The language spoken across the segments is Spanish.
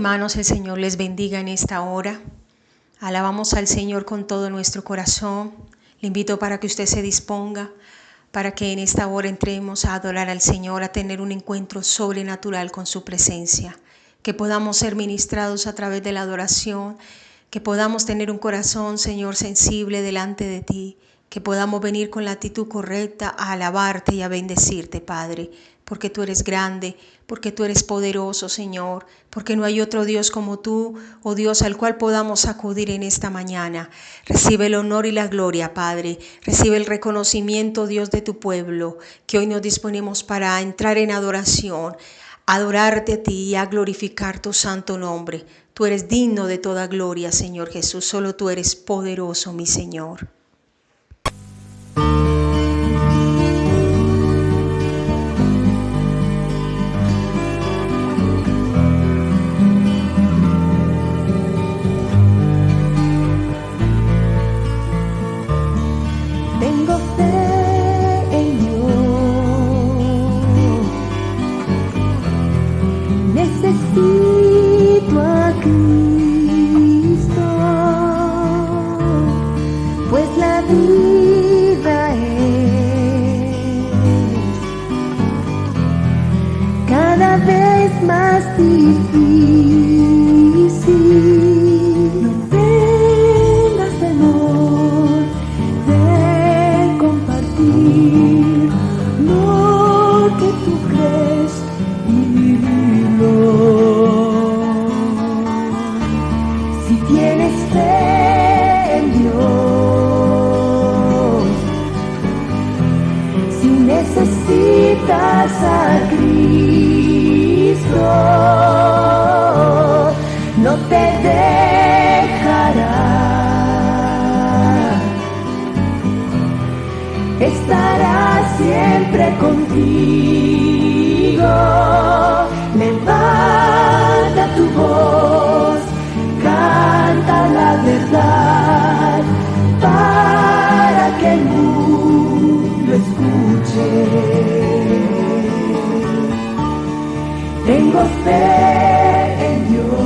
hermanos, el Señor les bendiga en esta hora. Alabamos al Señor con todo nuestro corazón. Le invito para que usted se disponga, para que en esta hora entremos a adorar al Señor, a tener un encuentro sobrenatural con su presencia. Que podamos ser ministrados a través de la adoración, que podamos tener un corazón, Señor, sensible delante de ti, que podamos venir con la actitud correcta a alabarte y a bendecirte, Padre, porque tú eres grande, porque tú eres poderoso, Señor, porque no hay otro Dios como tú, oh Dios, al cual podamos acudir en esta mañana. Recibe el honor y la gloria, Padre, recibe el reconocimiento, Dios, de tu pueblo, que hoy nos disponemos para entrar en adoración, adorarte a ti y a glorificar tu santo nombre. Tú eres digno de toda gloria, Señor Jesús. Solo tú eres poderoso, mi Señor. Tengo fe en Dios, necesito a Cristo, pues la vida es cada vez más difícil. No tengas temor de compartir lo que tú crees y vivirlo. Si tienes fe en Dios, si necesitas a Cristo, no te dejará, estará siempre contigo. Levanta tu voz, canta la verdad, para que el mundo escuche. Tengo fe en Dios,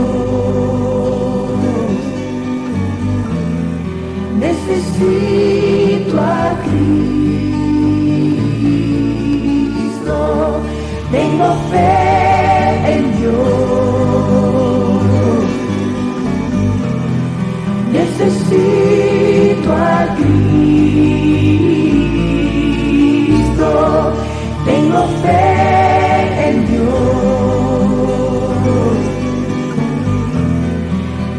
necesito a Cristo. Tengo fe en Dios, necesito a Cristo. Tengo fe en Dios,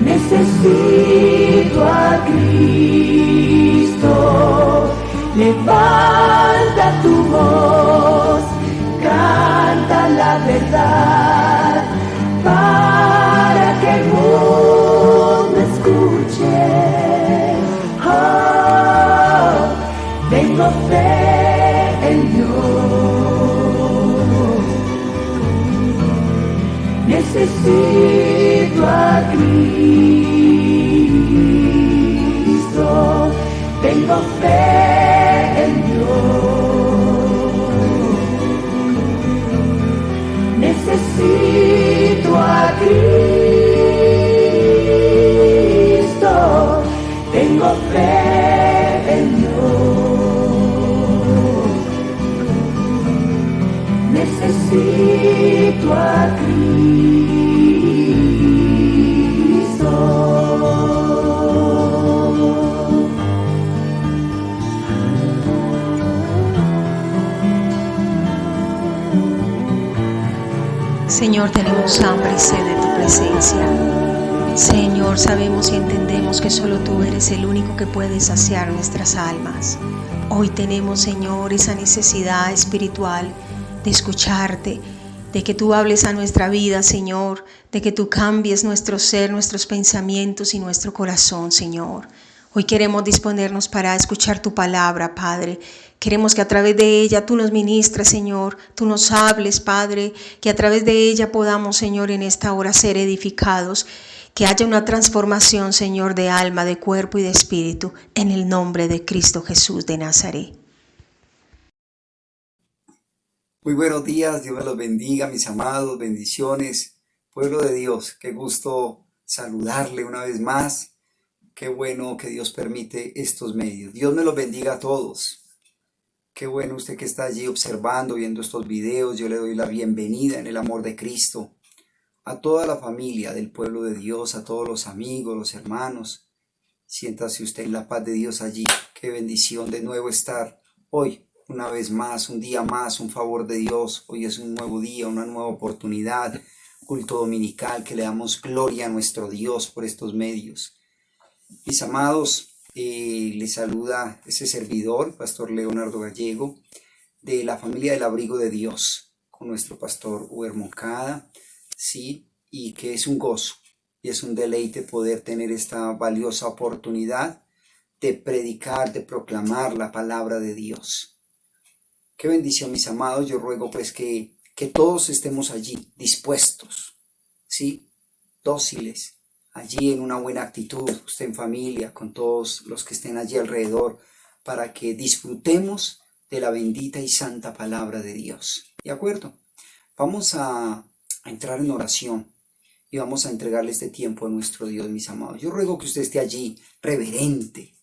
necesito a Cristo. Levanta tu voz, canta la verdad, para que el mundo escuche. Oh, tengo fe en Dios, necesito a Cristo. Tengo fe en Dios, necesito a Cristo. Tengo fe en Dios, necesito a Cristo. Señor, tenemos hambre y sed de tu presencia. Señor, sabemos y entendemos que solo tú eres el único que puede saciar nuestras almas. Hoy tenemos, Señor, esa necesidad espiritual de escucharte, de que tú hables a nuestra vida, Señor, de que tú cambies nuestro ser, nuestros pensamientos y nuestro corazón, Señor. Hoy queremos disponernos para escuchar tu palabra, Padre. Queremos que a través de ella tú nos ministres, Señor, tú nos hables, Padre, que a través de ella podamos, Señor, en esta hora ser edificados, que haya una transformación, Señor, de alma, de cuerpo y de espíritu, en el nombre de Cristo Jesús de Nazaret. Muy buenos días, Dios me los bendiga, mis amados, bendiciones. Pueblo de Dios, qué gusto saludarle una vez más. Qué bueno que Dios permite estos medios. Dios me los bendiga a todos. Qué bueno usted que está allí observando, viendo estos videos. Yo le doy la bienvenida en el amor de Cristo a toda la familia del pueblo de Dios, a todos los amigos, los hermanos. Siéntase usted en la paz de Dios allí. Qué bendición de nuevo estar hoy, una vez más, un día más, un favor de Dios. Hoy es un nuevo día, una nueva oportunidad. Culto dominical, que le damos gloria a nuestro Dios por estos medios. Mis amados, les saluda ese servidor, Pastor Leonardo Gallego, de la familia del Abrigo de Dios, con nuestro pastor Uber Moncada, sí, y que es un gozo y es un deleite poder tener esta valiosa oportunidad de predicar, de proclamar la palabra de Dios. Qué bendición, mis amados. Yo ruego pues que todos estemos allí dispuestos, ¿sí? Dóciles, allí en una buena actitud, usted en familia, con todos los que estén allí alrededor, para que disfrutemos de la bendita y santa palabra de Dios. ¿De acuerdo? Vamos a entrar en oración y vamos a entregarle este tiempo a nuestro Dios, mis amados. Yo ruego que usted esté allí reverente,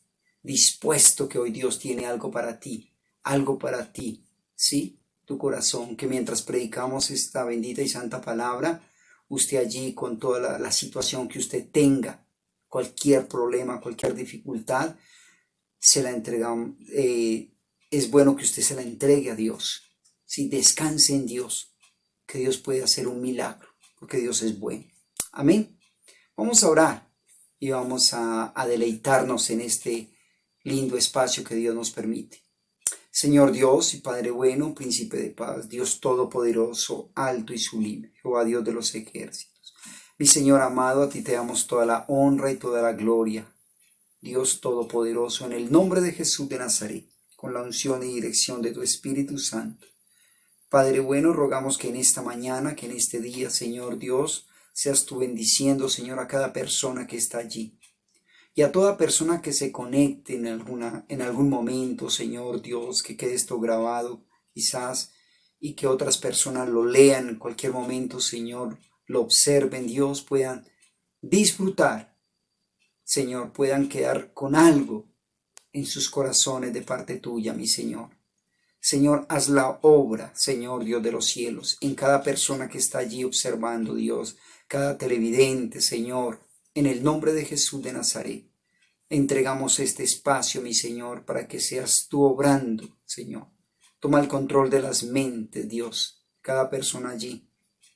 dispuesto, que hoy Dios tiene algo para ti, ¿sí? Tu corazón, que mientras predicamos esta bendita y santa palabra, usted allí con toda la situación que usted tenga, cualquier problema, cualquier dificultad, se la entregamos. Es bueno que usted se la entregue a Dios, ¿sí? Descanse en Dios, que Dios puede hacer un milagro, porque Dios es bueno. Amén. Vamos a orar y vamos a deleitarnos en este lindo espacio que Dios nos permite. Señor Dios y Padre bueno, Príncipe de paz, Dios todopoderoso, alto y sublime, Jehová Dios de los ejércitos. Mi Señor amado, a ti te damos toda la honra y toda la gloria. Dios todopoderoso, en el nombre de Jesús de Nazaret, con la unción y dirección de tu Espíritu Santo. Padre bueno, rogamos que en esta mañana, que en este día, Señor Dios, seas tú bendiciendo, Señor, a cada persona que está allí. Y a toda persona que se conecte en algún momento, Señor Dios, que quede esto grabado quizás y que otras personas lo lean en cualquier momento, Señor, lo observen, Dios, puedan disfrutar, Señor, puedan quedar con algo en sus corazones de parte tuya, mi Señor. Señor, haz la obra, Señor Dios de los cielos, en cada persona que está allí observando, Dios, cada televidente, Señor, en el nombre de Jesús de Nazaret. Entregamos este espacio, mi Señor, para que seas tú obrando, Señor. Toma el control de las mentes, Dios, cada persona allí.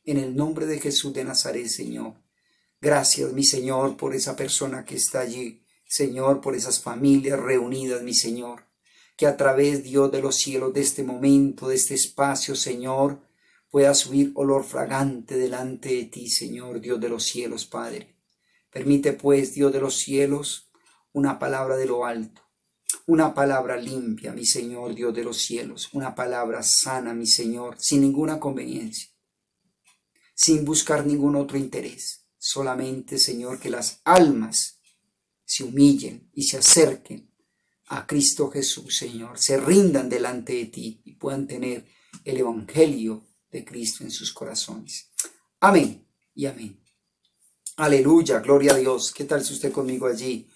En el nombre de Jesús de Nazaret, Señor. Gracias, mi Señor, por esa persona que está allí, Señor, por esas familias reunidas, mi Señor. Que a través, Dios de los cielos, de este momento, de este espacio, Señor, pueda subir olor fragante delante de ti, Señor, Dios de los cielos, Padre. Permite, pues, Dios de los cielos, una palabra de lo alto, una palabra limpia, mi Señor, Dios de los cielos, una palabra sana, mi Señor, sin ninguna conveniencia, sin buscar ningún otro interés, solamente, Señor, que las almas se humillen y se acerquen a Cristo Jesús, Señor, se rindan delante de ti y puedan tener el evangelio de Cristo en sus corazones. Amén y amén. Aleluya, gloria a Dios. ¿Qué tal si usted conmigo allí?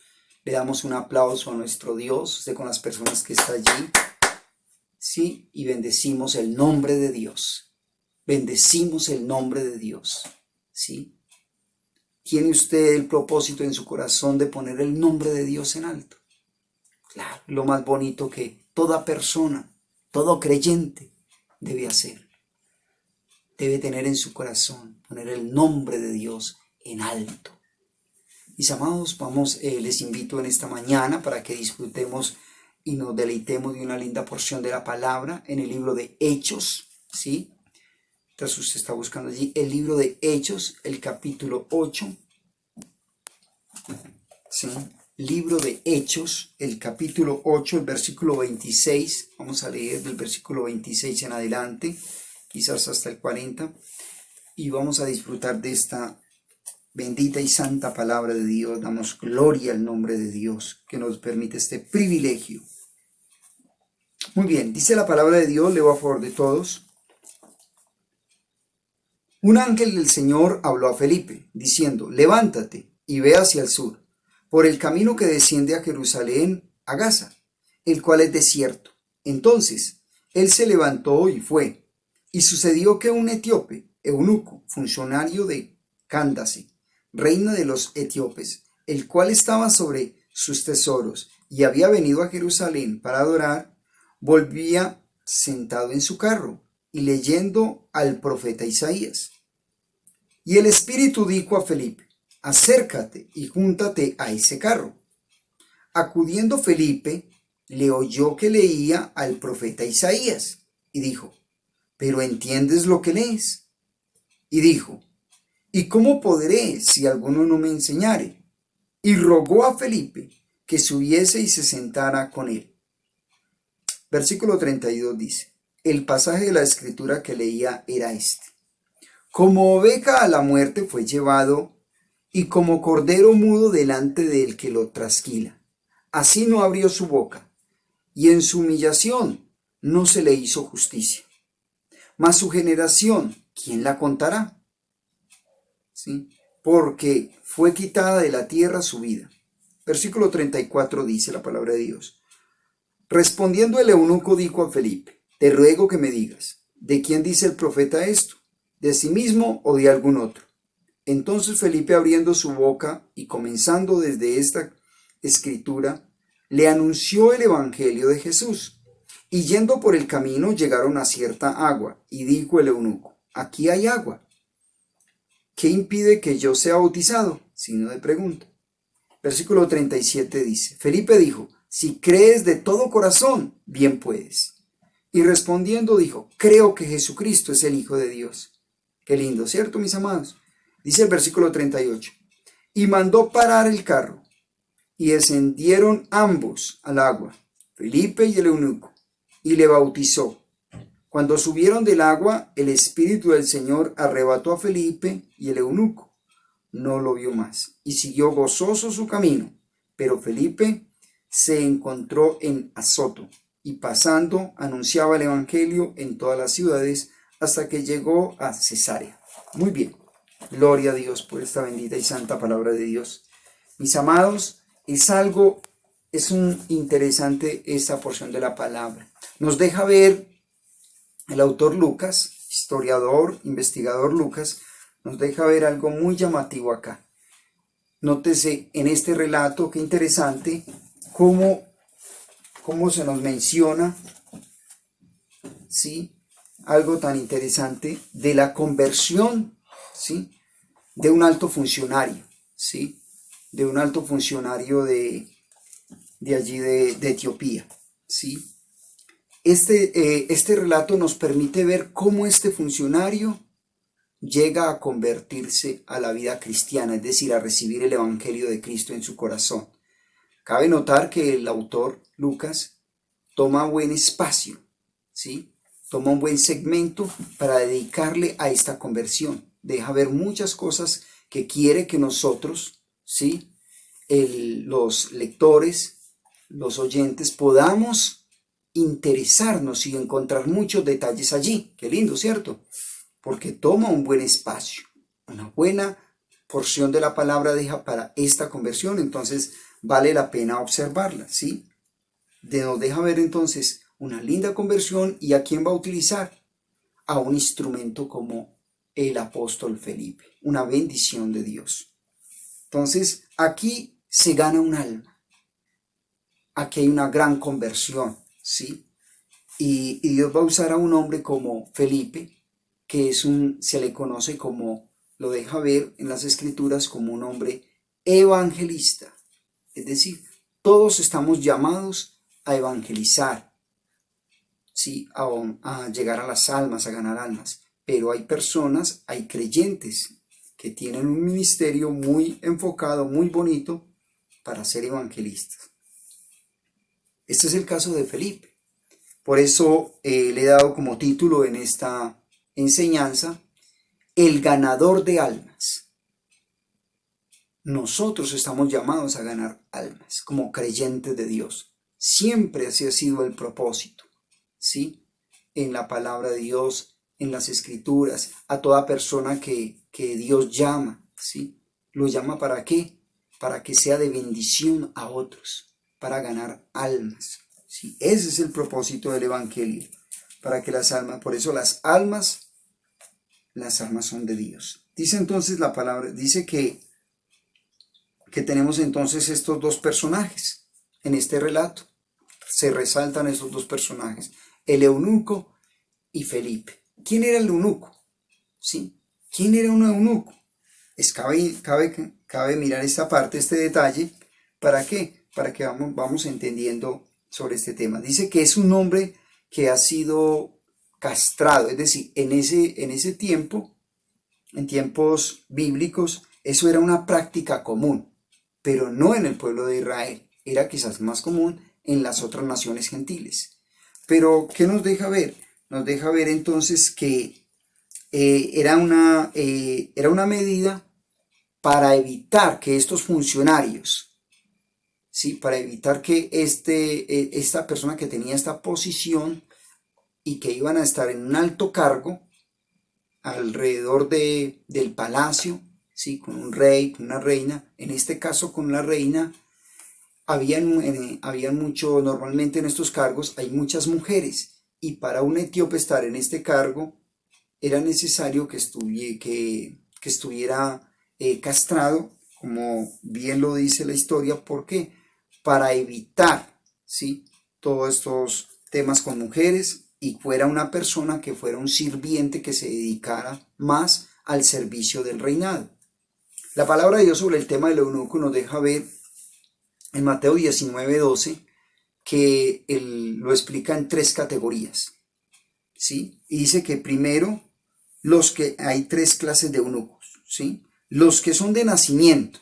Le damos un aplauso a nuestro Dios, usted con las personas que está allí, sí, y bendecimos el nombre de Dios. Bendecimos el nombre de Dios, sí. ¿Tiene usted el propósito en su corazón de poner el nombre de Dios en alto? Claro, lo más bonito que toda persona, todo creyente debe hacer. Debe tener en su corazón, poner el nombre de Dios en alto. Mis amados, les invito en esta mañana para que disfrutemos y nos deleitemos de una linda porción de la palabra en el libro de Hechos, ¿sí? Entonces usted está buscando allí el libro de Hechos, el capítulo 8, ¿sí? Libro de Hechos, el capítulo 8, el versículo 26, vamos a leer del versículo 26 en adelante, quizás hasta el 40, y vamos a disfrutar de esta bendita y santa palabra de Dios. Damos gloria al nombre de Dios que nos permite este privilegio. Muy bien, dice la palabra de Dios, leo a favor de todos. Un ángel del Señor habló a Felipe, diciendo, levántate y ve hacia el sur, por el camino que desciende a Jerusalén, a Gaza, el cual es desierto. Entonces él se levantó y fue. Y sucedió que un etíope, eunuco, funcionario de Candace, reina de los etíopes, el cual estaba sobre sus tesoros y había venido a Jerusalén para adorar, volvía sentado en su carro y leyendo al profeta Isaías. Y el Espíritu dijo a Felipe, acércate y júntate a ese carro. Acudiendo Felipe, le oyó que leía al profeta Isaías y dijo, ¿pero entiendes lo que lees? Y dijo, ¿y cómo podré si alguno no me enseñare? Y rogó a Felipe que subiese y se sentara con él. Versículo 32 dice, el pasaje de la escritura que leía era este. Como oveja a la muerte fue llevado, y como cordero mudo delante del que lo trasquila. Así no abrió su boca, y en su humillación no se le hizo justicia. Mas su generación, ¿quién la contará? ¿Sí? Porque fue quitada de la tierra su vida. Versículo 34 dice la palabra de Dios. Respondiendo el eunuco dijo a Felipe, te ruego que me digas, ¿de quién dice el profeta esto? ¿De sí mismo o de algún otro? Entonces Felipe, abriendo su boca y comenzando desde esta escritura, le anunció el evangelio de Jesús. Y yendo por el camino llegaron a cierta agua, y dijo el eunuco, aquí hay agua. ¿Qué impide que yo sea bautizado? Signo de pregunta. Versículo 37 dice, Felipe dijo, si crees de todo corazón, bien puedes. Y respondiendo dijo, creo que Jesucristo es el Hijo de Dios. Qué lindo, ¿cierto, mis amados? Dice el versículo 38. Y mandó parar el carro, y descendieron ambos al agua, Felipe y el eunuco, y le bautizó. Cuando subieron del agua, el Espíritu del Señor arrebató a Felipe, y el eunuco no lo vio más, y siguió gozoso su camino. Pero Felipe se encontró en Azoto, y pasando anunciaba el evangelio en todas las ciudades, hasta que llegó a Cesarea. Muy bien, gloria a Dios por esta bendita y santa palabra de Dios. Mis amados, es un interesante esta porción de la palabra. Nos deja ver el autor Lucas, historiador, investigador Lucas, nos deja ver algo muy llamativo acá. Nótese en este relato, qué interesante, cómo se nos menciona, ¿sí?, algo tan interesante de la conversión, ¿sí?, de un alto funcionario, ¿sí?, de un alto funcionario de allí de Etiopía, ¿sí? Este relato nos permite ver cómo este funcionario llega a convertirse a la vida cristiana, es decir, a recibir el evangelio de Cristo en su corazón. Cabe notar que el autor Lucas toma buen espacio, ¿sí?, toma un buen segmento para dedicarle a esta conversión. Deja ver muchas cosas que quiere que nosotros, ¿sí?, los lectores, los oyentes, podamos interesarnos y encontrar muchos detalles allí. Qué lindo, ¿cierto? Porque toma un buen espacio, una buena porción de la palabra deja para esta conversión, entonces vale la pena observarla, ¿sí? Nos deja ver entonces una linda conversión. ¿Y a quién va a utilizar? A un instrumento como el apóstol Felipe, una bendición de Dios. Entonces aquí se gana un alma, aquí hay una gran conversión, ¿sí? Y Dios va a usar a un hombre como Felipe, que se le conoce como, lo deja ver en las escrituras, como un hombre evangelista. Es decir, todos estamos llamados a evangelizar, ¿sí?, a llegar a las almas, a ganar almas. Pero hay personas, hay creyentes que tienen un ministerio muy enfocado, muy bonito para ser evangelistas. Este es el caso de Felipe. Por eso le he dado como título en esta enseñanza, el ganador de almas. Nosotros estamos llamados a ganar almas como creyentes de Dios. Siempre así ha sido el propósito, ¿sí? En la palabra de Dios en las escrituras a toda persona que Dios llama, ¿sí? ¿Lo llama para qué? Para que sea de bendición a otros, para ganar almas, ¿sí? Ese es el propósito del Evangelio, para que las almas, por eso las almas son de Dios. Dice entonces la palabra, dice que tenemos entonces estos dos personajes en este relato. Se resaltan esos dos personajes, el eunuco y Felipe. ¿Quién era el eunuco? ¿Sí? ¿Quién era un eunuco? Cabe mirar esta parte, este detalle. ¿Para qué? Para que vamos entendiendo sobre este tema. Dice que es un hombre que ha sido castrado, es decir, en ese tiempo, en tiempos bíblicos, eso era una práctica común, pero no en el pueblo de Israel. Era quizás más común en las otras naciones gentiles. Pero, ¿qué nos deja ver? Nos deja ver entonces que era una medida para evitar que estos funcionarios, ¿sí? Para evitar que esta persona que tenía esta posición y que iban a estar en un alto cargo alrededor del palacio, ¿sí? Con un rey, con una reina, en este caso con la reina, habían mucho, normalmente en estos cargos hay muchas mujeres, y para un etíope estar en este cargo era necesario que estuviera castrado, como bien lo dice la historia. ¿Por qué? Para evitar, ¿sí?, todos estos temas con mujeres, y fuera una persona que fuera un sirviente que se dedicara más al servicio del reinado. La palabra de Dios sobre el tema del eunuco nos deja ver en Mateo 19:12 que lo explica en tres categorías, ¿sí? Y dice que primero, hay tres clases de eunucos, ¿sí? Los que son de nacimiento,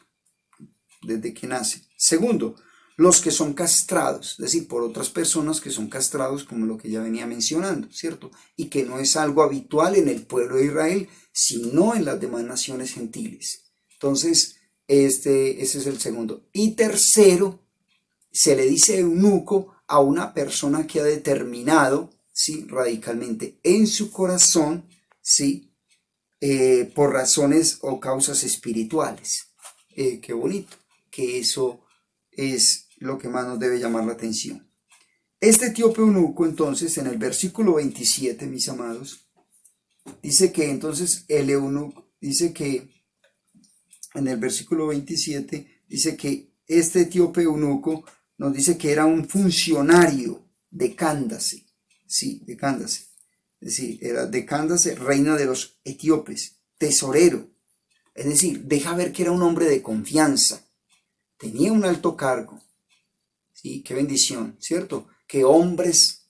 desde que nacen. Segundo, los que son castrados, es decir, por otras personas que son castrados, como lo que ya venía mencionando, ¿cierto? Y que no es algo habitual en el pueblo de Israel, sino en las demás naciones gentiles. Entonces, ese es el segundo. Y tercero, se le dice eunuco a una persona que ha determinado, ¿sí?, radicalmente en su corazón, ¿sí?, por razones o causas espirituales. Qué bonito, que eso es lo que más nos debe llamar la atención. Este etíope eunuco, entonces, en el versículo 27, mis amados, dice que entonces el eunuco, dice que en el versículo 27, dice que este etíope eunuco nos dice que era un funcionario de Candace, ¿sí?, de Candace. Es decir, era de Candace, reina de los etíopes, tesorero. Es decir, deja ver que era un hombre de confianza, tenía un alto cargo. Sí, qué bendición, ¿cierto? Que hombres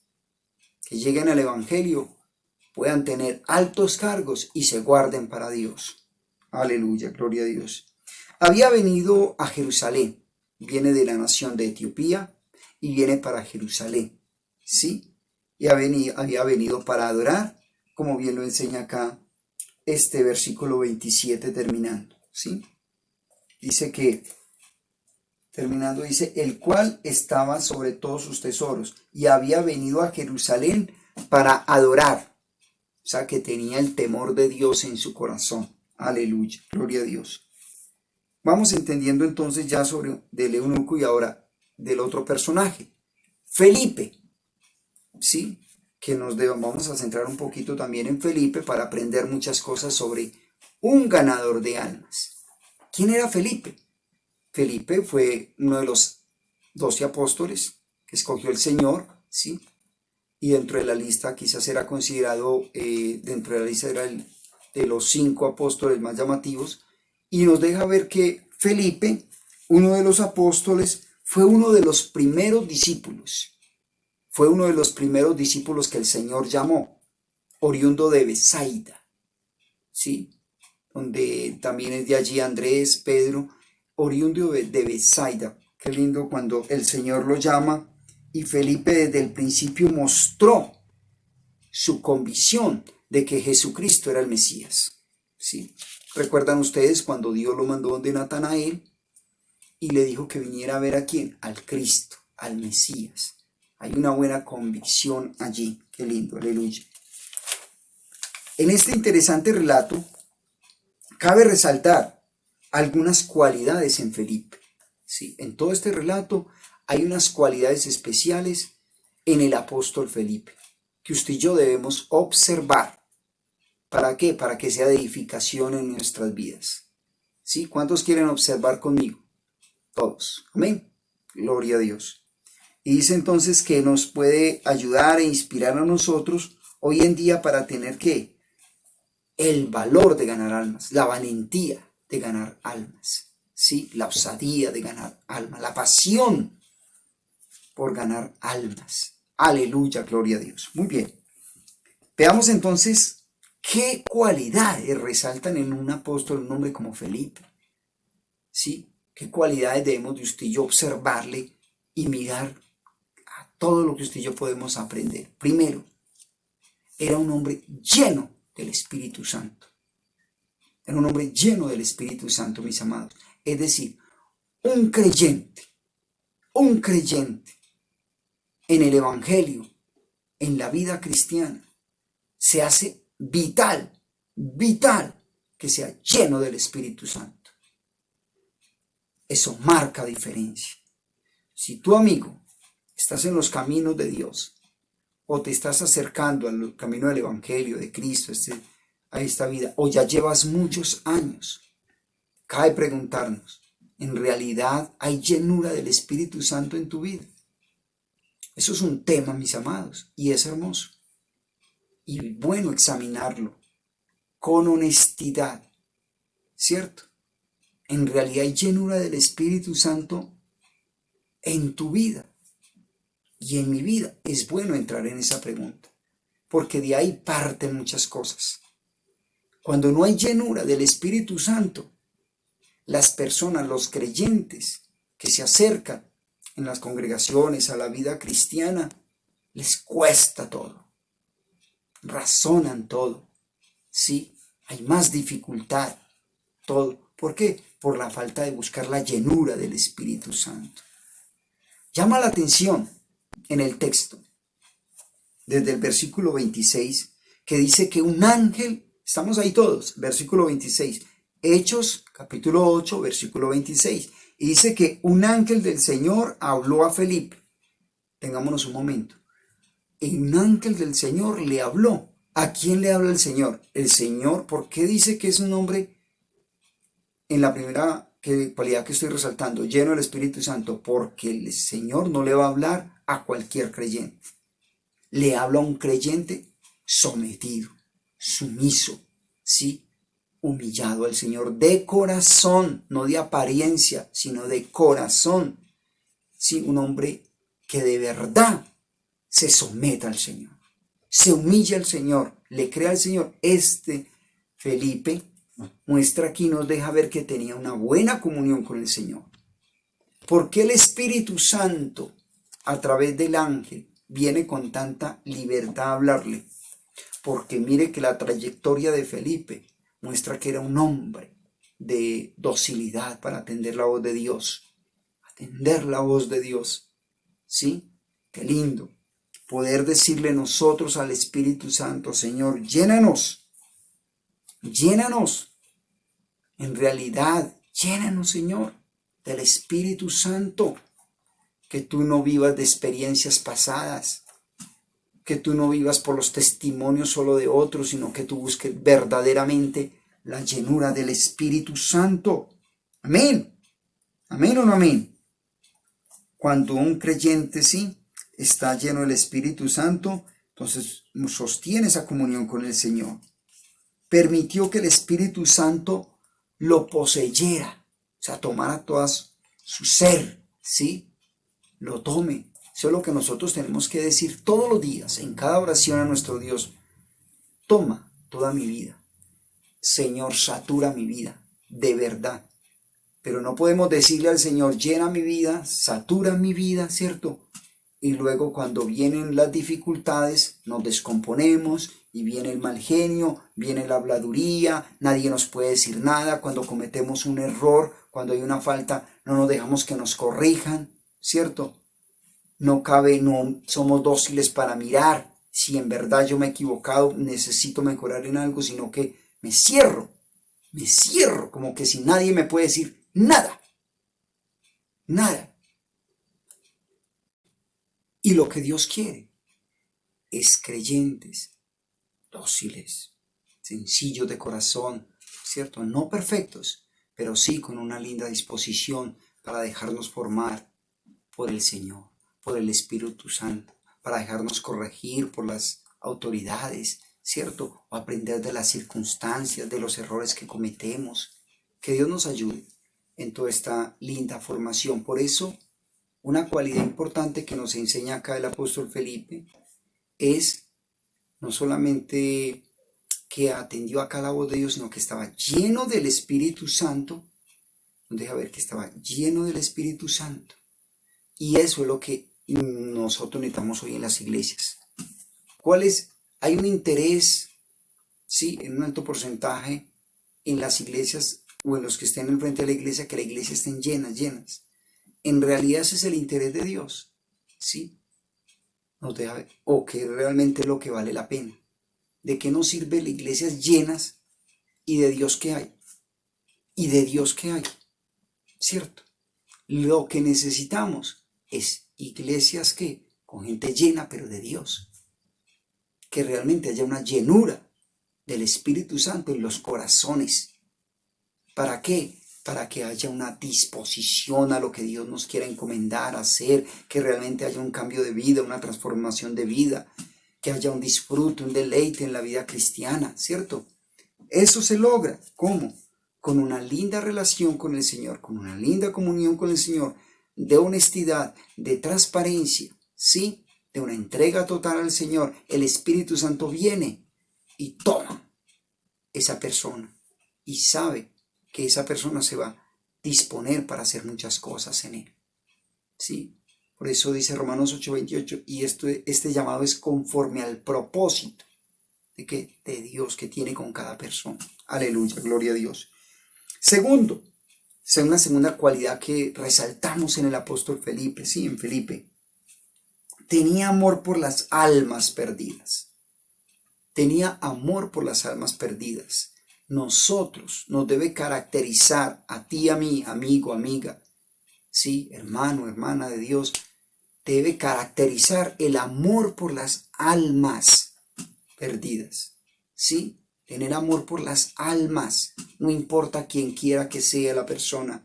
que lleguen al Evangelio puedan tener altos cargos y se guarden para Dios. Aleluya, gloria a Dios. Había venido a Jerusalén, viene de la nación de Etiopía y viene para Jerusalén, ¿sí? Y había venido para adorar, como bien lo enseña acá este versículo 27 terminando, ¿sí? Dice que, terminando, dice, el cual estaba sobre todos sus tesoros y había venido a Jerusalén para adorar. O sea, que tenía el temor de Dios en su corazón. Aleluya, gloria a Dios. Vamos entendiendo entonces ya sobre del eunuco y ahora del otro personaje, Felipe, ¿sí? Que vamos a centrar un poquito también en Felipe para aprender muchas cosas sobre un ganador de almas. ¿Quién era Felipe? Felipe fue uno de los 12 apóstoles que escogió el Señor, ¿sí? Y dentro de la lista quizás era considerado, dentro de la lista era de los 5 apóstoles más llamativos, y nos deja ver que Felipe, uno de los apóstoles, fue uno de los primeros discípulos. Fue uno de los primeros discípulos que el Señor llamó, oriundo de Besaida, ¿sí? Donde también es de allí Andrés, Pedro, oriundo de Besaida. Qué lindo cuando el Señor lo llama, y Felipe desde el principio mostró su convicción de que Jesucristo era el Mesías, ¿sí? ¿Recuerdan ustedes cuando Dios lo mandó donde Natanael y le dijo que viniera a ver a quién? Al Cristo, al Mesías. Hay una buena convicción allí. Qué lindo, aleluya. En este interesante relato, cabe resaltar algunas cualidades en Felipe. Sí, en todo este relato hay unas cualidades especiales en el apóstol Felipe, que usted y yo debemos observar. ¿Para qué? Para que sea de edificación en nuestras vidas. ¿Sí? ¿Cuántos quieren observar conmigo? Todos. Amén. Gloria a Dios. Y dice entonces que nos puede ayudar e inspirar a nosotros hoy en día para tener ¿qué? El valor de ganar almas, la valentía de ganar almas, ¿sí? La osadía de ganar almas, la pasión por ganar almas. Aleluya, gloria a Dios. Muy bien. Veamos entonces qué cualidades resaltan en un apóstol, un hombre como Felipe. ¿Sí? ¿Qué cualidades debemos de usted y yo observarle y mirar a todo lo que usted y yo podemos aprender? Primero, era un hombre lleno del Espíritu Santo. Era un hombre lleno del Espíritu Santo, mis amados. Es decir, un creyente en el Evangelio, en la vida cristiana, se hace vital que sea lleno del Espíritu Santo. Eso marca diferencia. Si tu amigo estás en los caminos de Dios o te estás acercando al camino del Evangelio de Cristo, a esta vida, o ya llevas muchos años, cabe preguntarnos, ¿en realidad hay llenura del Espíritu Santo en tu vida? Eso es un tema, mis amados, y es hermoso. Y bueno examinarlo con honestidad, ¿cierto? En realidad hay llenura del Espíritu Santo en tu vida y en mi vida. Es bueno entrar en esa pregunta, porque de ahí parten muchas cosas. Cuando no hay llenura del Espíritu Santo, las personas, los creyentes que se acercan en las congregaciones a la vida cristiana, les cuesta todo, razonan todo, ¿sí? Hay más dificultad, todo. ¿Por qué? Por la falta de buscar la llenura del Espíritu Santo. Llama la atención en el texto, desde el versículo 26, que dice que un ángel, estamos ahí todos, versículo 26, Hechos, capítulo 8, versículo 26, y dice que un ángel del Señor habló a Felipe. Tengámonos un momento. Y un ángel del Señor le habló. ¿A quién le habla el Señor? El Señor, ¿por qué dice que es un hombre, en la primera cualidad que estoy resaltando, lleno del Espíritu Santo? Porque el Señor no le va a hablar a cualquier creyente. Le habla a un creyente sometido, sumiso, ¿sí? Humillado al Señor de corazón, no de apariencia, sino de corazón. ¿Sí? Un hombre que de verdad se someta al Señor, se humilla al Señor, le cree al Señor. Felipe muestra aquí, nos deja ver que tenía una buena comunión con el Señor. ¿Por qué el Espíritu Santo, a través del ángel, viene con tanta libertad a hablarle? Porque mire que la trayectoria de Felipe muestra que era un hombre de docilidad para atender la voz de Dios. Atender la voz de Dios. ¿Sí? Qué lindo poder decirle nosotros al Espíritu Santo: Señor, llénanos. Llénanos. En realidad, llénanos, Señor, del Espíritu Santo. Que tú no vivas de experiencias pasadas. Que tú no vivas por los testimonios solo de otros, sino que tú busques verdaderamente la llenura del Espíritu Santo. Amén. Amén o no amén. Cuando un creyente sí está lleno del Espíritu Santo, entonces sostiene esa comunión con el Señor. Permitió que el Espíritu Santo lo poseyera, o sea, tomara todo su ser, ¿sí? Lo tome. Eso es lo que nosotros tenemos que decir todos los días, en cada oración a nuestro Dios. Toma toda mi vida. Señor, satura mi vida, de verdad. Pero no podemos decirle al Señor: llena mi vida, satura mi vida, ¿cierto? Y luego cuando vienen las dificultades, nos descomponemos y viene el mal genio, viene la habladuría, nadie nos puede decir nada. Cuando cometemos un error, cuando hay una falta, no nos dejamos que nos corrijan, ¿cierto? No somos dóciles para mirar si en verdad yo me he equivocado, necesito mejorar en algo, sino que me cierro, como que si nadie me puede decir nada, nada. Y lo que Dios quiere es creyentes, dóciles, sencillos de corazón, ¿cierto? No perfectos, pero sí con una linda disposición para dejarnos formar por el Señor, por el Espíritu Santo, para dejarnos corregir por las autoridades, ¿cierto? O aprender de las circunstancias, de los errores que cometemos. Que Dios nos ayude en toda esta linda formación. Por eso, una cualidad importante que nos enseña acá el apóstol Felipe es no solamente que atendió acá la voz de Dios, sino que estaba lleno del Espíritu Santo. Nos deja ver que estaba lleno del Espíritu Santo. Y eso es lo que nosotros necesitamos hoy en las iglesias. ¿Cuál es? Hay un interés, sí, en un alto porcentaje en las iglesias o en los que estén enfrente de la iglesia, que la iglesia estén llenas. En realidad ese es el interés de Dios, ¿sí? Nos deja ver, o que realmente es lo que vale la pena. ¿De qué nos sirve las iglesias llenas y de Dios que hay? Y de Dios que hay, ¿cierto? Lo que necesitamos es iglesias que con gente llena, pero de Dios. Que realmente haya una llenura del Espíritu Santo en los corazones. ¿Para qué? Para que haya una disposición a lo que Dios nos quiera encomendar, hacer, que realmente haya un cambio de vida, una transformación de vida, que haya un disfrute, un deleite en la vida cristiana, ¿cierto? Eso se logra, ¿cómo? Con una linda relación con el Señor, con una linda comunión con el Señor, de honestidad, de transparencia, ¿sí? De una entrega total al Señor. El Espíritu Santo viene y toma esa persona y sabe que esa persona se va a disponer para hacer muchas cosas en él, ¿sí? Por eso dice Romanos 8:28, y este llamado es conforme al propósito de Dios que tiene con cada persona. Aleluya, gloria a Dios. Una segunda cualidad que resaltamos en el apóstol Felipe, sí, en Felipe, tenía amor por las almas perdidas. Tenía amor por las almas perdidas. Nosotros nos debe caracterizar a ti, a mí, amigo, amiga, sí, hermano, hermana de Dios, debe caracterizar el amor por las almas perdidas, sí, tener amor por las almas, no importa quién quiera que sea la persona,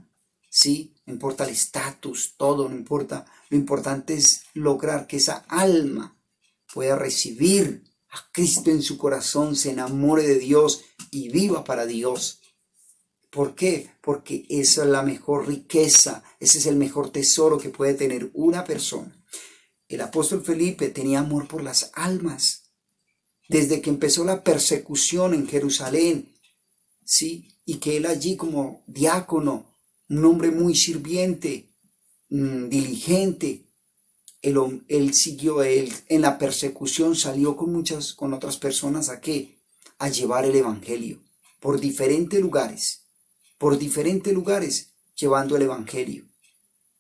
sí, no importa el estatus, todo, no importa, lo importante es lograr que esa alma pueda recibir a Cristo en su corazón, se enamore de Dios y viva para Dios. ¿Por qué? Porque esa es la mejor riqueza, ese es el mejor tesoro que puede tener una persona. El apóstol Felipe tenía amor por las almas. Desde que empezó la persecución en Jerusalén, ¿sí? Y que él allí como diácono, un hombre muy sirviente, diligente, él siguió, él en la persecución salió con otras personas ¿a qué? A llevar el evangelio por diferentes lugares, llevando el evangelio.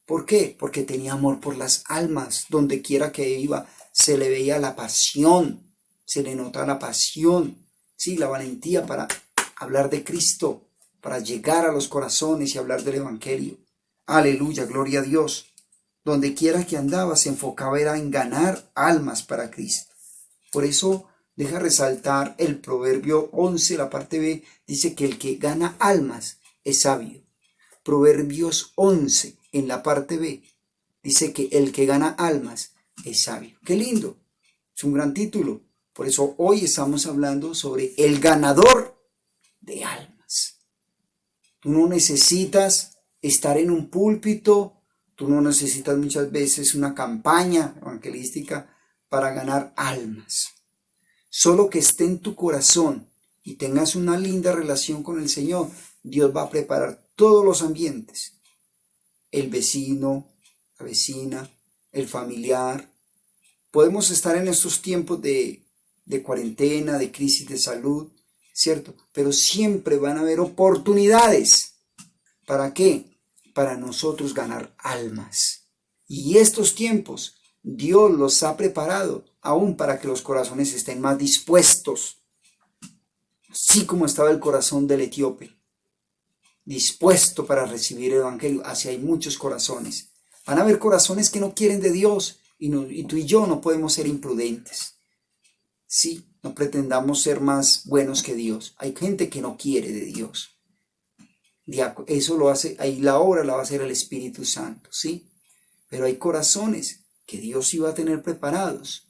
¿Por qué? Porque tenía amor por las almas. Donde quiera que iba se le veía la pasión, se le notaba la pasión, sí, la valentía para hablar de Cristo, para llegar a los corazones y hablar del evangelio. Aleluya, gloria a Dios. Donde quiera que andaba se enfocaba era en ganar almas para Cristo. Por eso deja resaltar el Proverbio 11, la parte B, dice que el que gana almas es sabio. Proverbios 11, en la parte B, dice que el que gana almas es sabio. ¡Qué lindo! Es un gran título. Por eso hoy estamos hablando sobre el ganador de almas. Tú no necesitas estar en un púlpito, tú no necesitas muchas veces una campaña evangelística para ganar almas. Solo que esté en tu corazón y tengas una linda relación con el Señor, Dios va a preparar todos los ambientes. El vecino, la vecina, el familiar. Podemos estar en estos tiempos de cuarentena, de crisis de salud, ¿cierto? Pero siempre van a haber oportunidades. ¿Para qué? Para nosotros ganar almas. Y estos tiempos Dios los ha preparado aún para que los corazones estén más dispuestos, así como estaba el corazón del etíope, dispuesto para recibir el evangelio. Así hay muchos corazones. Van a haber corazones que no quieren de Dios y tú y yo no podemos ser imprudentes. Sí, no pretendamos ser más buenos que Dios. Hay gente que no quiere de Dios. Eso lo hace, ahí la obra la va a hacer el Espíritu Santo, ¿sí? Pero hay corazones que Dios iba a tener preparados,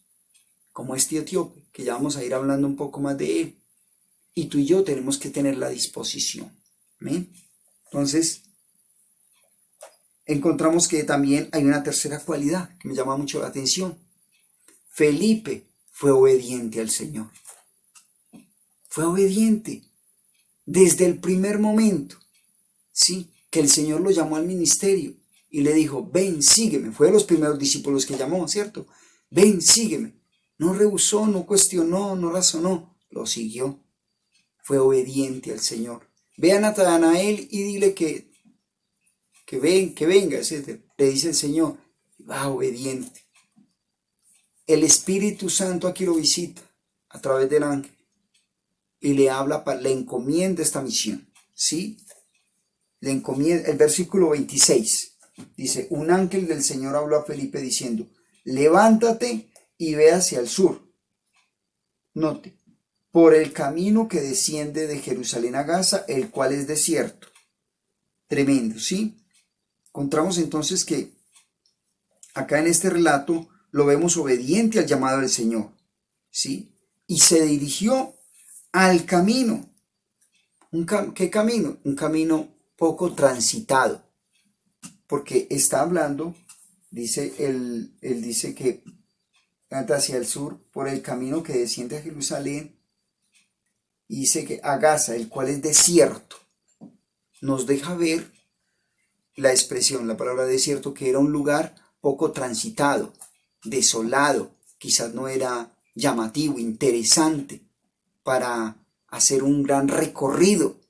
como este etíope, que ya vamos a ir hablando un poco más de él. Y tú y yo tenemos que tener la disposición. ¿Amén? Entonces, encontramos que también hay una tercera cualidad que me llama mucho la atención. Felipe fue obediente al Señor. Fue obediente desde el primer momento, ¿sí? Que el Señor lo llamó al ministerio y le dijo, ven, sígueme. Fue de los primeros discípulos que llamó, ¿cierto? Ven, sígueme. No rehusó, no cuestionó, no razonó, lo siguió. Fue obediente al Señor. Ve a Natanael y dile que venga, etc. Le dice el Señor, va obediente. El Espíritu Santo aquí lo visita a través del ángel y le habla, le encomienda esta misión, ¿sí? Le encomienda, el versículo 26 dice, un ángel del Señor habló a Felipe diciendo, levántate y ve hacia el sur. Note, por el camino que desciende de Jerusalén a Gaza, el cual es desierto. Tremendo, ¿sí? Encontramos entonces que acá en este relato lo vemos obediente al llamado del Señor, ¿sí? Y se dirigió al camino. ¿Qué camino? Un camino poco transitado, porque está hablando, dice él dice que anda hacia el sur por el camino que desciende a Jerusalén, y dice que a Gaza, el cual es desierto. Nos deja ver la expresión, la palabra desierto, que era un lugar poco transitado, desolado, quizás no era llamativo, interesante para hacer un gran recorrido,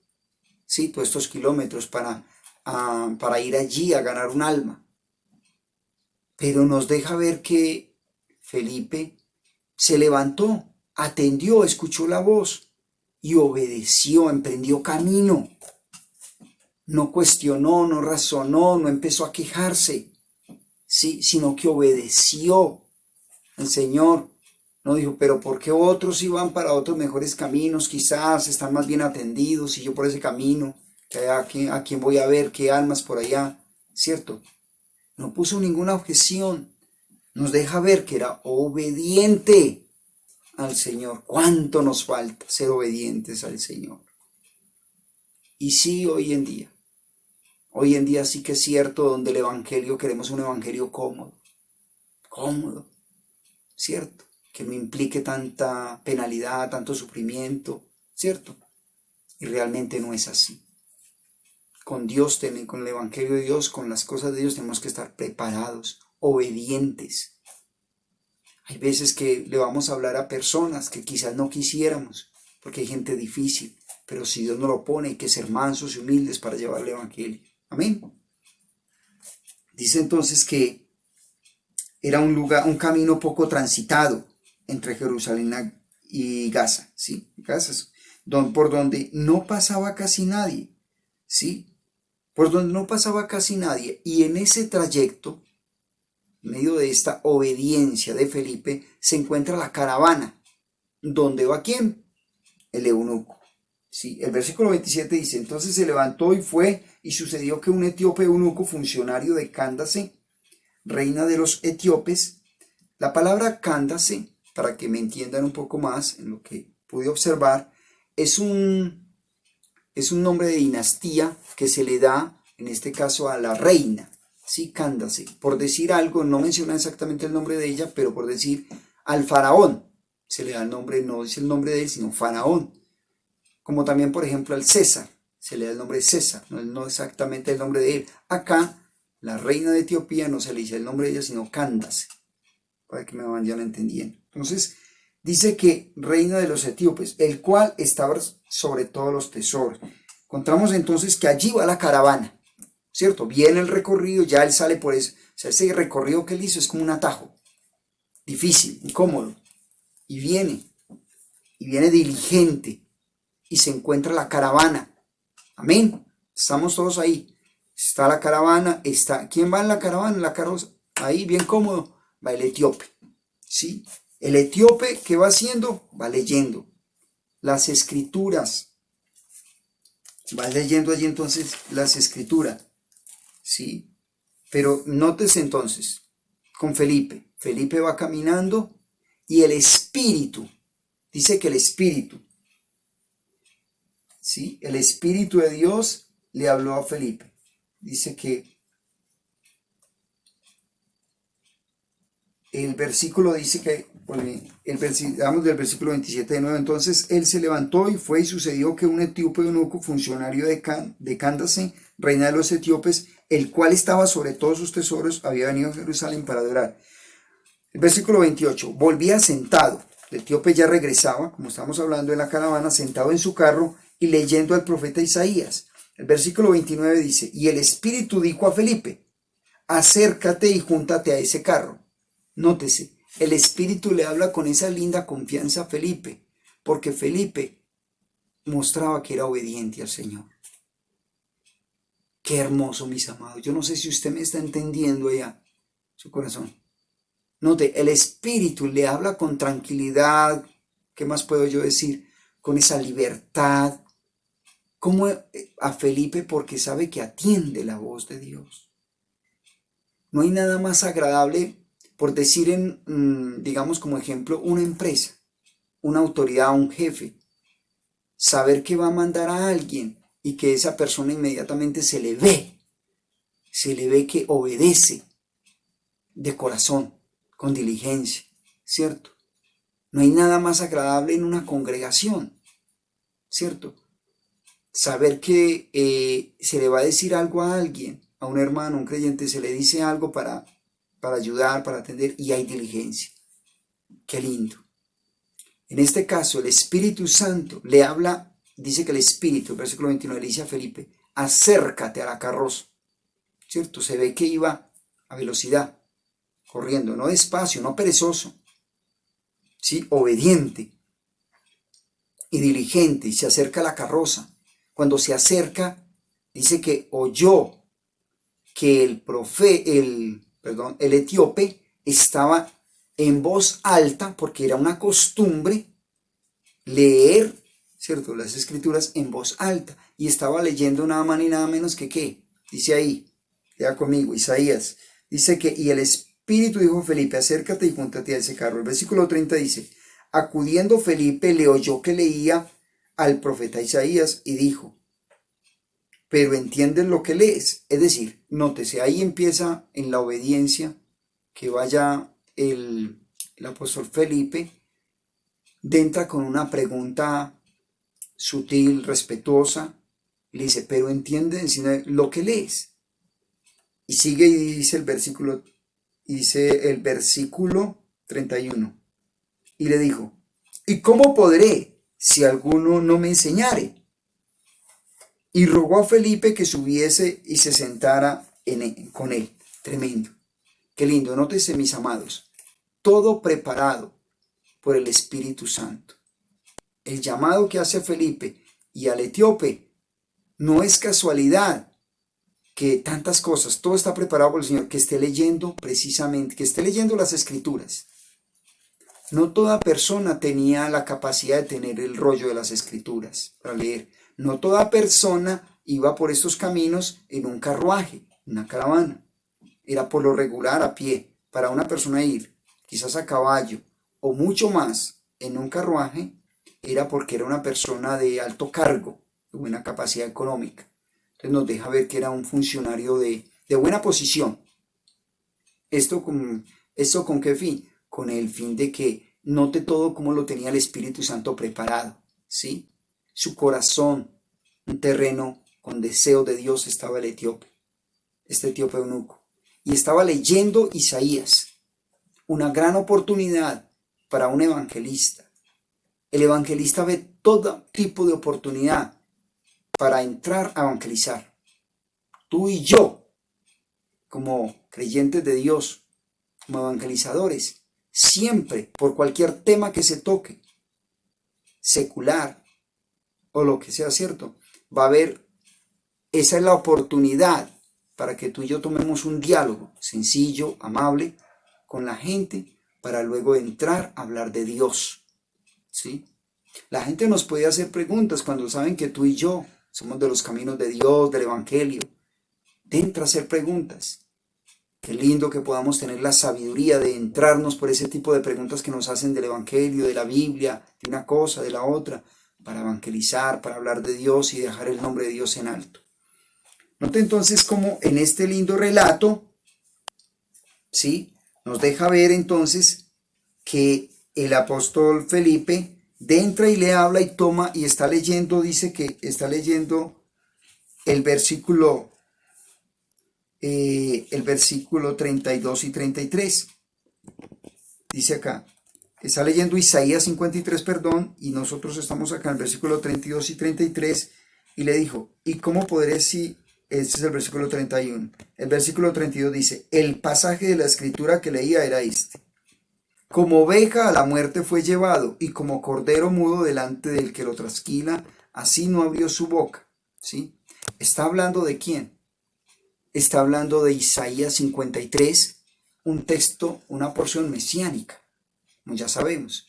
¿sí? Todos estos kilómetros para ir allí a ganar un alma. Pero nos deja ver que Felipe se levantó, atendió, escuchó la voz y obedeció, emprendió camino. No cuestionó, no razonó, no empezó a quejarse, ¿sí? Sino que obedeció al Señor. No dijo, pero ¿por qué otros iban para otros mejores caminos? Quizás están más bien atendidos y yo por ese camino, ¿a quién voy a ver? ¿Qué almas por allá? ¿Cierto? No puso ninguna objeción. Nos deja ver que era obediente al Señor. ¿Cuánto nos falta ser obedientes al Señor? Y sí, hoy en día sí que es cierto, donde el evangelio queremos un evangelio cómodo, ¿cierto? Que no implique tanta penalidad, tanto sufrimiento, ¿cierto? Y realmente no es así. Con Dios, con el evangelio de Dios, con las cosas de Dios tenemos que estar preparados, obedientes. Hay veces que le vamos a hablar a personas que quizás no quisiéramos, porque hay gente difícil, pero si Dios nos lo pone, hay que ser mansos y humildes para llevar el evangelio. Amén. Dice entonces que era un camino poco transitado entre Jerusalén y Gaza, ¿sí? Gaza, por donde no pasaba casi nadie, ¿sí? Por donde no pasaba casi nadie. Y en ese trayecto, en medio de esta obediencia de Felipe, se encuentra la caravana. ¿Dónde va quién? El eunuco. Sí, el versículo 27 dice, entonces se levantó y fue, y sucedió que un etíope eunuco, funcionario de Cándace, reina de los etíopes. La palabra Cándace, para que me entiendan un poco más en lo que pude observar, es un nombre de dinastía que se le da, en este caso, a la reina, ¿sí? Cándace. Por decir algo, no menciona exactamente el nombre de ella, pero por decir al faraón, se le da el nombre, no dice el nombre de él, sino faraón. Como también, por ejemplo, al César, se le da el nombre de César, no exactamente el nombre de él. Acá, la reina de Etiopía no se le dice el nombre de ella, sino Cándace, para que me vayan entendiendo. Entonces, dice que reina de los etíopes, el cual estaba sobre todos los tesoros. Encontramos entonces que allí va la caravana, ¿cierto? Viene el recorrido, ya él sale por eso. O sea, ese recorrido que él hizo es como un atajo. difícil, incómodo, y viene diligente, y se encuentra la caravana. Amén. Estamos todos ahí. Está la caravana, ¿quién va en la caravana? En la carroza, ahí bien cómodo, va el etíope, ¿sí? El etíope, ¿qué va haciendo? Va leyendo las escrituras, va leyendo allí entonces las escrituras, ¿sí? Pero nótese entonces, con Felipe va caminando y el Espíritu, dice que el Espíritu, ¿sí? El Espíritu de Dios le habló a Felipe. Dice que el versículo dice que, damos del versículo 27 de nuevo, entonces él se levantó y fue, y sucedió que un etíope eunuco, funcionario de Candace, reina de los etíopes, el cual estaba sobre todos sus tesoros, había venido a Jerusalén para adorar. El versículo 28, volvía sentado, el etíope ya regresaba, como estamos hablando, en la caravana, sentado en su carro y leyendo al profeta Isaías. El versículo 29 dice, y el Espíritu dijo a Felipe, acércate y júntate a ese carro. Nótese, el Espíritu le habla con esa linda confianza a Felipe, porque Felipe mostraba que era obediente al Señor. Qué hermoso, mis amados. Yo no sé si usted me está entendiendo allá, su corazón. Note, el Espíritu le habla con tranquilidad. ¿Qué más puedo yo decir? Con esa libertad. Como a Felipe, porque sabe que atiende la voz de Dios. No hay nada más agradable, por decir digamos como ejemplo, una empresa, una autoridad, un jefe. Saber que va a mandar a alguien y que esa persona inmediatamente se le ve que obedece de corazón, con diligencia, ¿cierto? No hay nada más agradable en una congregación, ¿cierto? Saber que se le va a decir algo a alguien, a un hermano, a un creyente, se le dice algo para ayudar, para atender, y hay diligencia. Qué lindo. En este caso, el Espíritu Santo le habla, dice que el Espíritu, versículo 29, le dice a Felipe, acércate a la carroza, ¿cierto? Se ve que iba a velocidad, corriendo, no despacio, no perezoso, ¿sí? Obediente y diligente, y se acerca a la carroza. Cuando se acerca, dice que oyó que el etíope estaba en voz alta, porque era una costumbre leer, ¿cierto?, las escrituras en voz alta, y estaba leyendo nada más ni nada menos que ¿qué? Dice ahí, lea conmigo, Isaías, dice que, y el Espíritu dijo a Felipe, acércate y júntate a ese carro. El versículo 30 dice, acudiendo Felipe le oyó que leía al profeta Isaías y dijo, pero ¿entiendes lo que lees? Es decir, nótese, ahí empieza en la obediencia, que vaya el apóstol Felipe, entra con una pregunta sutil, respetuosa, le dice, pero ¿entiendes lo que lees? Y sigue y dice el versículo 31, y le dijo, ¿y cómo podré si alguno no me enseñare? Y rogó a Felipe que subiese y se sentara con él. Tremendo. Qué lindo. Nótese, mis amados. Todo preparado por el Espíritu Santo. El llamado que hace Felipe y al etíope no es casualidad que tantas cosas, todo está preparado por el Señor, que esté leyendo precisamente, que esté leyendo las Escrituras. No toda persona tenía la capacidad de tener el rollo de las Escrituras para leer. No toda persona iba por estos caminos en un carruaje, una caravana. Era por lo regular a pie. Para una persona ir quizás a caballo o mucho más en un carruaje, era porque era una persona de alto cargo, de buena capacidad económica. Entonces nos deja ver que era un funcionario de buena posición. ¿Esto con qué fin? Con el fin de que note todo como lo tenía el Espíritu Santo preparado, ¿sí? Su corazón, un terreno con deseo de Dios, estaba el etíope, este etíope eunuco, y estaba leyendo Isaías, una gran oportunidad para un evangelista. El evangelista ve todo tipo de oportunidad para entrar a evangelizar. Tú y yo, como creyentes de Dios, como evangelizadores, Siempre, por cualquier tema que se toque, secular o lo que sea, ¿cierto? Va a haber, esa es la oportunidad para que tú y yo tomemos un diálogo sencillo, amable, con la gente, para luego entrar a hablar de Dios, ¿sí? La gente nos puede hacer preguntas cuando saben que tú y yo somos de los caminos de Dios, del Evangelio. Entra a hacer preguntas. Qué lindo que podamos tener la sabiduría de entrarnos por ese tipo de preguntas que nos hacen del Evangelio, de la Biblia, de una cosa, de la otra, para evangelizar, para hablar de Dios y dejar el nombre de Dios en alto. Note entonces cómo en este lindo relato, ¿sí?, nos deja ver entonces que el apóstol Felipe entra y le habla y toma y está leyendo, dice que está leyendo el versículo 32 y 33. Dice acá, está leyendo Isaías 53, perdón, y nosotros estamos acá en el versículo 32 y 33, y le dijo, ¿y cómo podré si... Este es el versículo 31. El versículo 32 dice, el pasaje de la escritura que leía era este. Como oveja a la muerte fue llevado, y como cordero mudo delante del que lo trasquila, así no abrió su boca. ¿Sí? ¿Está hablando de quién? Está hablando de Isaías 53, un texto, una porción mesiánica, como ya sabemos.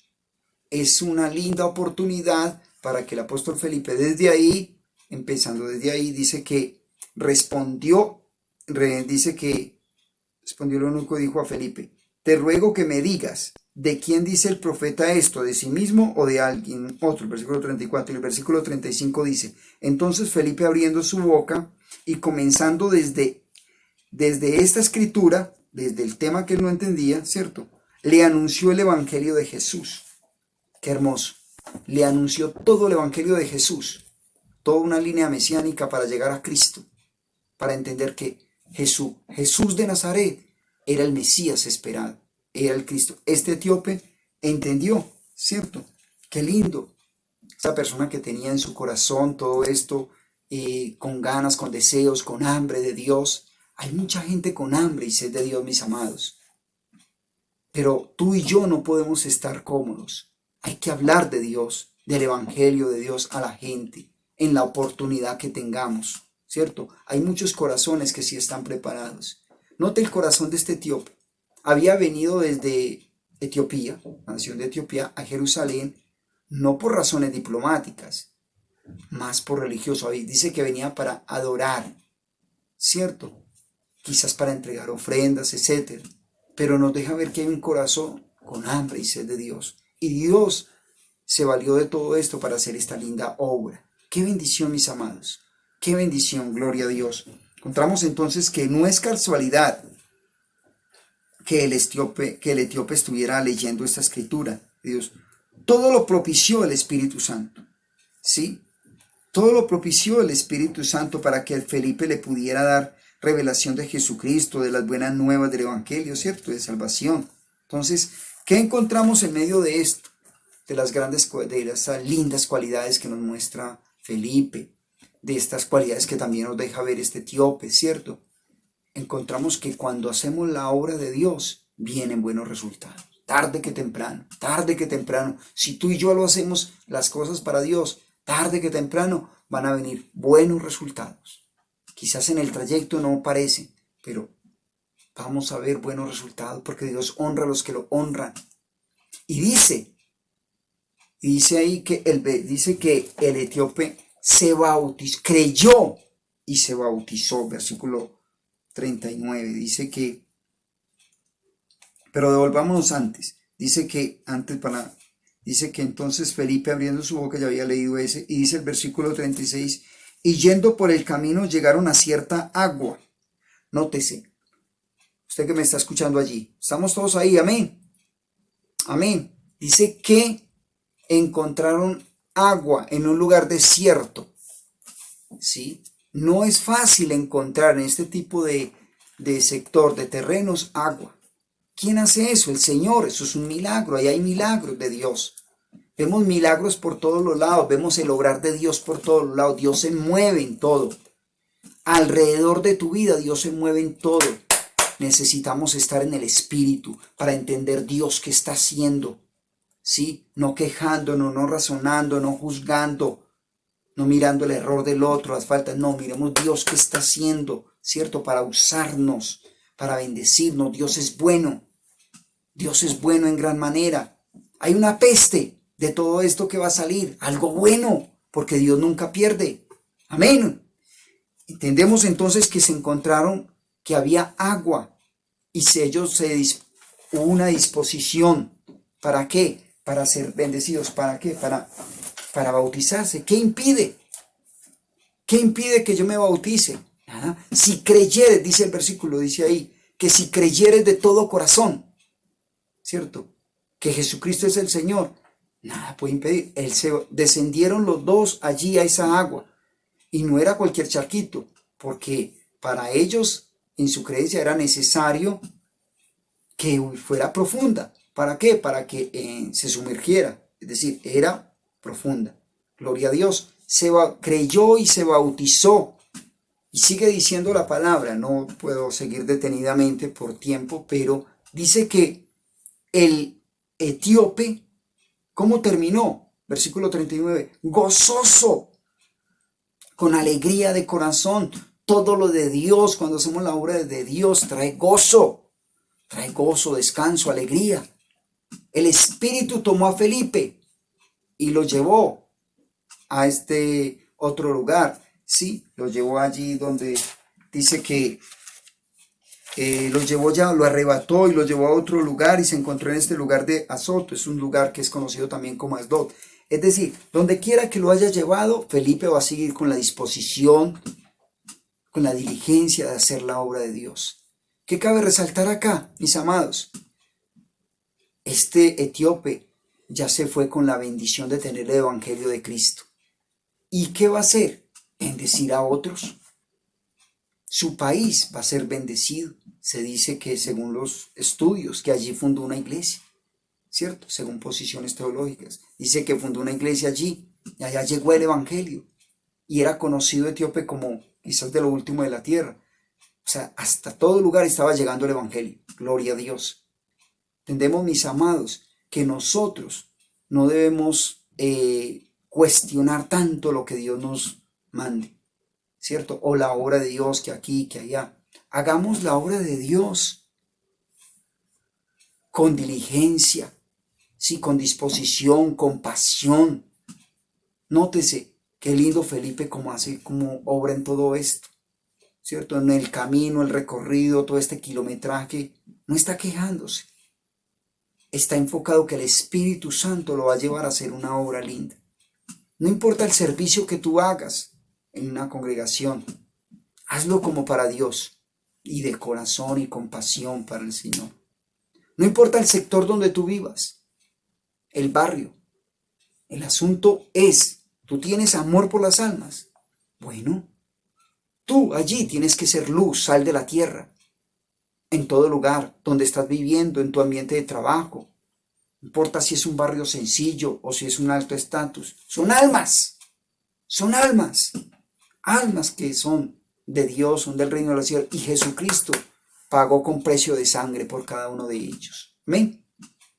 Es una linda oportunidad para que el apóstol Felipe desde ahí, empezando desde ahí, dice que respondió lo único que dijo a Felipe, te ruego que me digas, ¿de quién dice el profeta esto? ¿De sí mismo o de alguien otro? El versículo 34 y el versículo 35 dice, entonces Felipe abriendo su boca y comenzando desde esta escritura, desde el tema que él no entendía, ¿cierto?, le anunció el evangelio de Jesús. Qué hermoso. Le anunció todo el evangelio de Jesús, toda una línea mesiánica para llegar a Cristo, para entender que Jesús de Nazaret era el Mesías esperado, era el Cristo. Este etíope entendió, ¿cierto? Qué lindo. Esa persona que tenía en su corazón todo esto, con ganas, con deseos, con hambre de Dios. Hay mucha gente con hambre y sed de Dios, mis amados. Pero tú y yo no podemos estar cómodos. Hay que hablar de Dios, del evangelio de Dios a la gente, en la oportunidad que tengamos, ¿cierto? Hay muchos corazones que sí están preparados. Note el corazón de este etíope. Había venido desde Etiopía, la nación de Etiopía, a Jerusalén, no por razones diplomáticas, más por religioso. Dice que venía para adorar, ¿cierto? Quizás para entregar ofrendas, etc. Pero nos deja ver que hay un corazón con hambre y sed de Dios. Y Dios se valió de todo esto para hacer esta linda obra. ¡Qué bendición, mis amados! ¡Qué bendición! ¡Gloria a Dios! Encontramos entonces que no es casualidad que el etíope estuviera leyendo esta escritura de Dios. Todo lo propició el Espíritu Santo, ¿sí? Todo lo propició el Espíritu Santo para que Felipe le pudiera dar revelación de Jesucristo, de las buenas nuevas del Evangelio, ¿cierto? De salvación. Entonces, ¿qué encontramos en medio de esto? De esas lindas cualidades que nos muestra Felipe, de estas cualidades que también nos deja ver este etíope, ¿cierto? Encontramos que cuando hacemos la obra de Dios, vienen buenos resultados. Tarde que temprano, si tú y yo lo hacemos las cosas para Dios, tarde que temprano van a venir buenos resultados. Quizás en el trayecto no parece, pero vamos a ver buenos resultados porque Dios honra a los que lo honran. Y dice ahí que el etíope se bautizó, creyó y se bautizó. Versículo 39 dice que, pero devolvámonos antes. Dice que entonces Felipe abriendo su boca, ya había leído ese, y dice el versículo 36, y yendo por el camino llegaron a cierta agua. Nótese, usted que me está escuchando allí, estamos todos ahí, amén. Amén. Dice que encontraron agua en un lugar desierto. ¿Sí? No es fácil encontrar en este tipo de sector, de terrenos, agua. ¿Quién hace eso? El Señor. Eso es un milagro. Ahí hay milagros de Dios. Vemos milagros por todos los lados. Vemos el obrar de Dios por todos los lados. Dios se mueve en todo. Alrededor de tu vida Dios se mueve en todo. Necesitamos estar en el Espíritu para entender Dios qué está haciendo, ¿sí? No quejándonos, no razonando, no juzgando, no mirando el error del otro, las faltas. No, miremos Dios qué está haciendo, ¿cierto? Para usarnos, para bendecirnos. Dios es bueno. Dios es bueno en gran manera. Hay una peste de todo esto que va a salir, algo bueno, porque Dios nunca pierde. Amén. Entendemos entonces que se encontraron que había agua y hubo una disposición. ¿Para qué? Para ser bendecidos. ¿Para qué? Para bautizarse. ¿Qué impide? ¿Qué impide que yo me bautice? Nada. Si creyeres, dice el versículo, dice ahí, que si creyeres de todo corazón, ¿cierto? Que Jesucristo es el Señor, nada puede impedir. Descendieron los dos allí a esa agua. Y no era cualquier charquito, porque para ellos, en su creencia, era necesario que fuera profunda. ¿Para qué? Para que se sumergiera. Es decir, era profunda. Gloria a Dios. Creyó y se bautizó. Y sigue diciendo la palabra. No puedo seguir detenidamente por tiempo, pero dice que el etíope, ¿cómo terminó? Versículo 39. Gozoso, con alegría de corazón. Todo lo de Dios, cuando hacemos la obra de Dios, trae gozo, descanso, alegría. El Espíritu tomó a Felipe y lo llevó a este otro lugar. Sí, lo llevó allí donde dice que lo arrebató y lo llevó a otro lugar y se encontró en este lugar de Azoto. Es un lugar que es conocido también como Asdod. Es decir, donde quiera que lo haya llevado, Felipe va a seguir con la disposición, con la diligencia de hacer la obra de Dios. ¿Qué cabe resaltar acá, mis amados? Este etíope ya se fue con la bendición de tener el Evangelio de Cristo. ¿Y qué va a hacer? Bendecir a otros. Su país va a ser bendecido. Se dice que según los estudios, que allí fundó una iglesia, ¿cierto? Según posiciones teológicas. Dice que fundó una iglesia allí, y allá llegó el Evangelio. Y era conocido etíope como quizás de lo último de la tierra. O sea, hasta todo lugar estaba llegando el Evangelio. Gloria a Dios. Entendemos, mis amados, que nosotros no debemos cuestionar tanto lo que Dios nos mande, ¿cierto? O la obra de Dios, que aquí, que allá. Hagamos la obra de Dios con diligencia, sí, con disposición, con pasión. Nótese qué lindo Felipe como obra en todo esto, ¿cierto? En el camino, el recorrido, todo este kilometraje, no está quejándose. Está enfocado que el Espíritu Santo lo va a llevar a hacer una obra linda. No importa el servicio que tú hagas en una congregación, hazlo como para Dios y de corazón y con pasión para el Señor. No importa el sector donde tú vivas, el barrio. El asunto es, ¿tú tienes amor por las almas? Bueno, tú allí tienes que ser luz, sal de la tierra. En todo lugar donde estás viviendo, en tu ambiente de trabajo. No importa si es un barrio sencillo o si es un alto estatus. Son almas que son de Dios, son del reino de los cielos. Y Jesucristo pagó con precio de sangre por cada uno de ellos. Amén.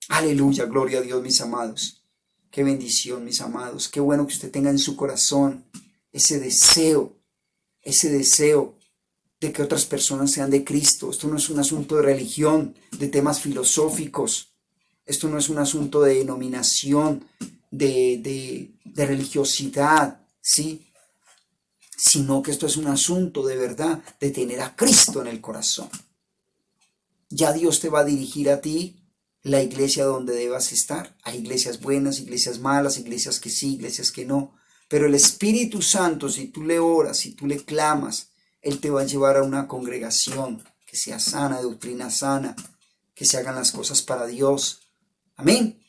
Aleluya, gloria a Dios, mis amados. Qué bendición, mis amados. Qué bueno que usted tenga en su corazón ese deseo de que otras personas sean de Cristo. Esto no es un asunto de religión, de temas filosóficos. Esto no es un asunto de denominación, de religiosidad, ¿sí? Sino que esto es un asunto de verdad, de tener a Cristo en el corazón. Ya Dios te va a dirigir a ti la iglesia donde debas estar. Hay iglesias buenas, iglesias malas, iglesias que sí, iglesias que no. Pero el Espíritu Santo, si tú le oras, si tú le clamas, Él te va a llevar a una congregación que sea sana, de doctrina sana, que se hagan las cosas para Dios. Amén.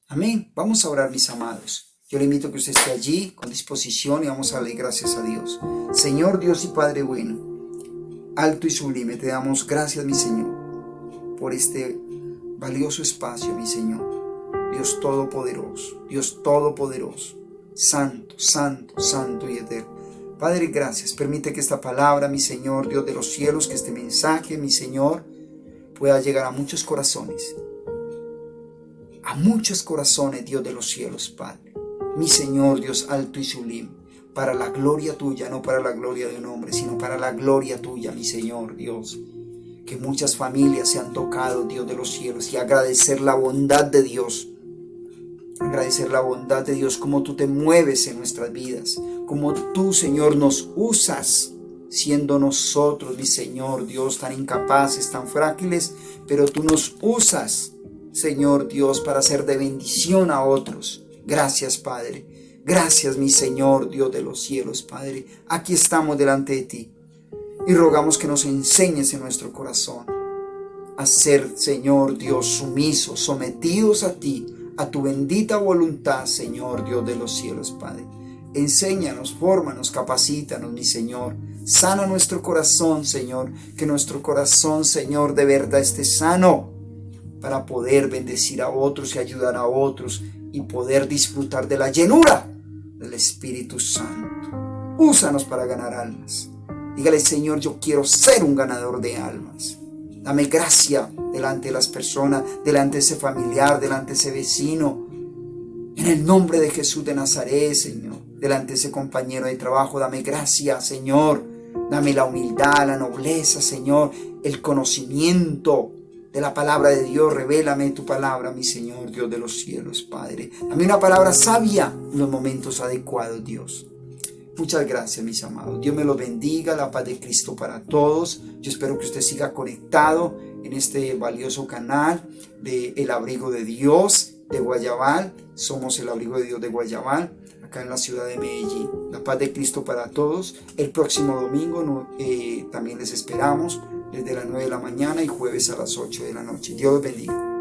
Amén. Vamos a orar, mis amados. Yo le invito a que usted esté allí con disposición y vamos a darle gracias a Dios. Señor Dios y Padre bueno, alto y sublime, te damos gracias, mi Señor, por este valioso espacio, mi Señor. Dios todopoderoso, santo, santo, santo y eterno. Padre, gracias. Permite que esta palabra, mi Señor, Dios de los cielos, que este mensaje, mi Señor, pueda llegar a muchos corazones. A muchos corazones, Dios de los cielos, Padre. Mi Señor, Dios alto y sublime. Para la gloria tuya, no para la gloria de un hombre, sino para la gloria tuya, mi Señor, Dios. Que muchas familias se han tocado, Dios de los cielos, y agradecer la bondad de Dios. Agradecer la bondad de Dios, como tú te mueves en nuestras vidas, como tú, Señor, nos usas, siendo nosotros, mi Señor, Dios, tan incapaces, tan frágiles, pero tú nos usas, Señor Dios, para ser de bendición a otros. Gracias, Padre. Gracias, mi Señor, Dios de los cielos, Padre. Aquí estamos delante de ti y rogamos que nos enseñes en nuestro corazón a ser, Señor Dios, sumisos, sometidos a ti, a tu bendita voluntad, Señor Dios de los cielos, Padre. Enséñanos, fórmanos, capacítanos, mi Señor. Sana nuestro corazón, Señor. Que nuestro corazón, Señor, de verdad esté sano para poder bendecir a otros y ayudar a otros y poder disfrutar de la llenura del Espíritu Santo. Úsanos para ganar almas. Dígale, Señor, yo quiero ser un ganador de almas. Dame gracia delante de las personas, delante de ese familiar, delante de ese vecino. En el nombre de Jesús de Nazaret, Señor. Delante de ese compañero de trabajo, dame gracia, Señor. Dame la humildad, la nobleza, Señor. El conocimiento de la palabra de Dios. Revélame tu palabra, mi Señor, Dios de los cielos, Padre. Dame una palabra sabia en los momentos adecuados, Dios. Muchas gracias, mis amados. Dios me los bendiga. La paz de Cristo para todos. Yo espero que usted siga conectado en este valioso canal de El Abrigo de Dios de Guayabal. Somos El Abrigo de Dios de Guayabal, acá en la ciudad de Medellín. La paz de Cristo para todos. El próximo domingo también les esperamos desde las 9 de la mañana y jueves a las 8 de la noche. Dios los bendiga.